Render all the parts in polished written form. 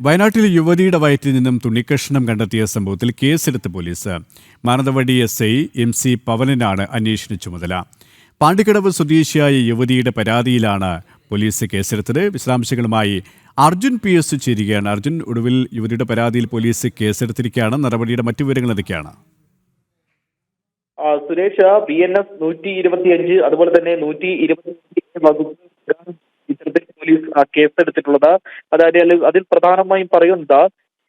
വയനാട്ടിൽ യുവതിയുടെ വയറ്റിൽ നിന്നും തുണിക്കഷ്ണം കണ്ടെത്തിയ സംഭവത്തിൽ കേസെടുത്ത് പോലീസ്. മാനന്തവാടി SI MC പവനനാണ് അന്വേഷണ ചുമതല. പാണ്ടിക്കടവ് സ്വദേശിയായ യുവതിയുടെ പരാതിയിലാണ് പോലീസ് കേസെടുത്തത്. വിശദാംശങ്ങളുമായി അർജുൻ PS ചേരുകയാണ്. അർജുൻ, ഒടുവിൽ യുവതിയുടെ പരാതിയിൽ പോലീസ് കേസെടുത്തിരിക്കുകയാണ്. നടപടിയുടെ മറ്റു വിവരങ്ങൾ എന്തൊക്കെയാണ്? സുരേഷ്, BNS 125 അതുപോലെ തന്നെ 120 വകുപ്പ് ഇത്തരത്തിൽ പോലീസ് കേസെടുത്തിട്ടുള്ളത്. അതായത് അതിൽ പ്രധാനമായും പറയുന്നത്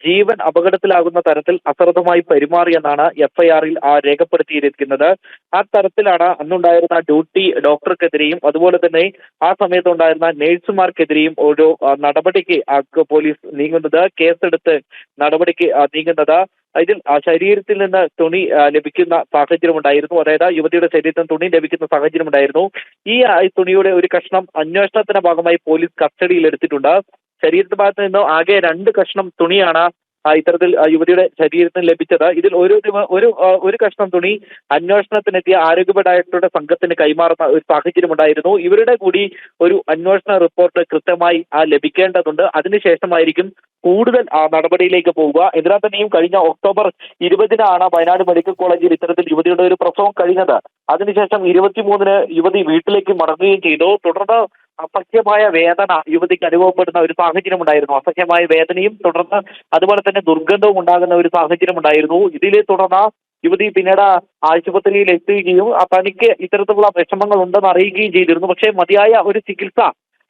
ജീവൻ അപകടത്തിലാകുന്ന തരത്തിൽ അശ്രദ്ധമായി പെരുമാറിയെന്നാണ് FIR-ൽ രേഖപ്പെടുത്തിയിരിക്കുന്നത്. ആ തരത്തിലാണ് അന്നുണ്ടായിരുന്ന ഡ്യൂട്ടി ഡോക്ടർക്കെതിരെയും അതുപോലെ തന്നെ ആ സമയത്തുണ്ടായിരുന്ന നേഴ്സുമാർക്കെതിരെയും ഓരോ നടപടിക്ക് പോലീസ് നീങ്ങുന്നത്, കേസെടുത്ത് നടപടിക്ക് നീങ്ങുന്നത്. ഇതിൽ ശരീരത്തിൽ നിന്ന് തുണി ലഭിക്കുന്ന സാഹചര്യമുണ്ടായിരുന്നു. അതായത് യുവതിയുടെ ശരീരത്തിൽ നിന്ന് തുണി ലഭിക്കുന്ന സാഹചര്യമുണ്ടായിരുന്നു. ഈ തുണിയുടെ ഒരു കഷ്ണം അന്വേഷണത്തിന്റെ ഭാഗമായി പോലീസ് കസ്റ്റഡിയിൽ എടുത്തിട്ടുണ്ട്. ശരീരത്തിന്റെ ഭാഗത്ത് നിന്ന് ആകെ 2 കഷ്ണം തുണിയാണ് ഇത്തരത്തിൽ യുവതിയുടെ ശരീരത്തിന് ലഭിച്ചത്. ഇതിൽ ഒരു കഷ്ണം തുണി അന്വേഷണത്തിനെത്തിയ ആരോഗ്യ ഡയറക്ടറുടെ സംഘത്തിന് കൈമാറുന്ന ഒരു സാഹചര്യം ഉണ്ടായിരുന്നു. ഇവരുടെ കൂടി ഒരു അന്വേഷണ റിപ്പോർട്ട് കൃത്യമായി ലഭിക്കേണ്ടതുണ്ട്. അതിനുശേഷമായിരിക്കും കൂടുതൽ നടപടിയിലേക്ക് പോവുക. എന്തിനാ തന്നെയും കഴിഞ്ഞ ഒക്ടോബർ 20-നാണ് വയനാട് മെഡിക്കൽ കോളേജിൽ ഇത്തരത്തിൽ യുവതിയുടെ ഒരു പ്രസവം കഴിഞ്ഞത്. അതിനുശേഷം 23-ന് യുവതി വീട്ടിലേക്ക് മടങ്ങുകയും ചെയ്തു. തുടർന്ന് അസഹ്യമായ വേദന യുവതിക്ക് അനുഭവപ്പെടുന്ന ഒരു സാഹചര്യം ഉണ്ടായിരുന്നു. അസഹ്യമായ വേദനയും തുടർന്ന് അതുപോലെ തന്നെ ദുർഗന്ധവും ഉണ്ടാകുന്ന ഒരു സാഹചര്യം ഉണ്ടായിരുന്നു. ഇതിനെ തുടർന്ന് യുവതി പിന്നീട് ആശുപത്രിയിൽ എത്തുകയും തനിക്ക് ഇത്തരത്തിലുള്ള വിഷമങ്ങൾ ഉണ്ടെന്ന് അറിയിക്കുകയും ചെയ്തിരുന്നു. പക്ഷേ മതിയായ ഒരു ചികിത്സ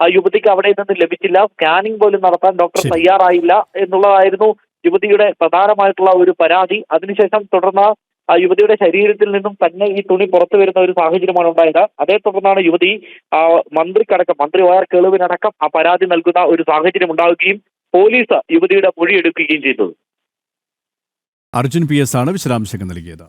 യുവതിക്ക് അവിടെ നിന്ന് ലഭിച്ചില്ല. സ്കാനിംഗ് പോലും നടത്താൻ ഡോക്ടർ തയ്യാറായില്ല എന്നുള്ളതായിരുന്നു യുവതിയുടെ പ്രധാനമായിട്ടുള്ള ഒരു പരാതി. അതിനുശേഷം തുടർന്ന് യുവതിയുടെ ശരീരത്തിൽ നിന്നും തന്നെ ഈ തുണി പുറത്തു വരുന്ന ഒരു സാഹചര്യമാണ് ഉണ്ടായത്. അതേ തുടർന്നാണ് യുവതി മന്ത്രി OR കേളുവിനടക്കം പരാതി നൽകുന്ന ഒരു സാഹചര്യം ഉണ്ടാവുകയും പോലീസ് യുവതിയുടെ മൊഴിയെടുക്കുകയും ചെയ്തത്. അർജുൻ PS ആണ് വിശദാംശങ്ങൾ നൽകിയത്.